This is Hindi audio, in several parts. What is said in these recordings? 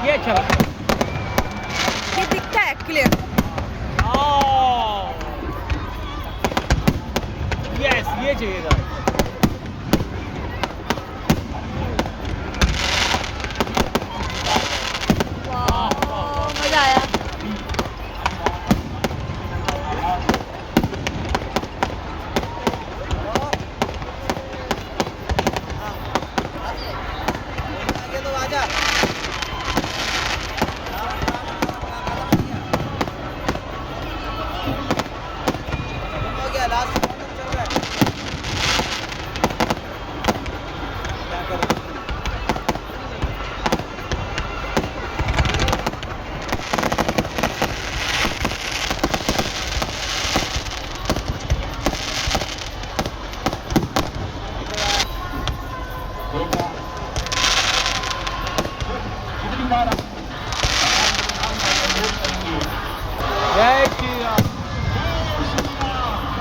ये अच्छा लगता है। ये दिखता है क्लियर। यस, ये चाहिए था। मजा आया। जय श्री राम।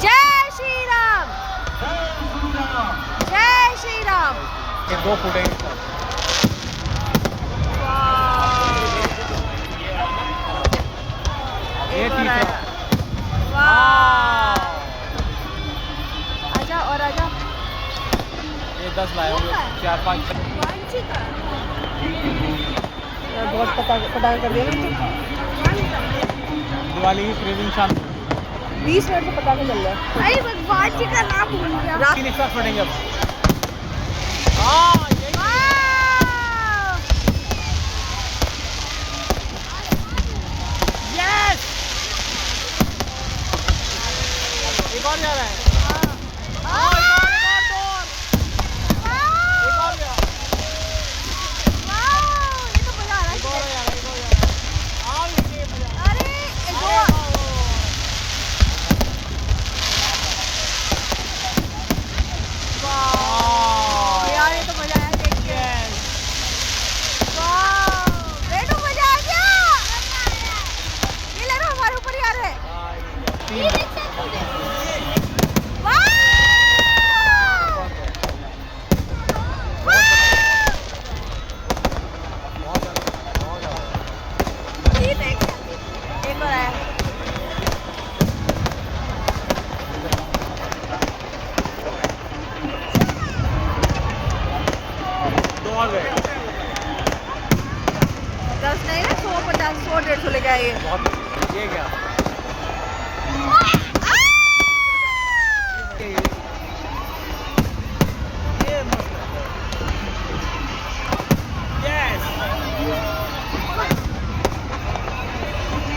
जय श्री राम। जय श्री राम। ये 2 फुटेंगे। ये तीसरा। वाह। आजा और आजा। ये 10 लाए होंगे, 4-5। बहुत पटाखा कर दिया। दिवाली की क्रेविंग शांत। 20 मिनट से पटाखे चल रहा है। अरे भगवान जी का नाम भूल गया। तीन एक साथ फटेंगे अब। यस, एक और जा रहा है। दस नहीं ना, 100, 50, 100, 150 लेके आइए। ये क्या?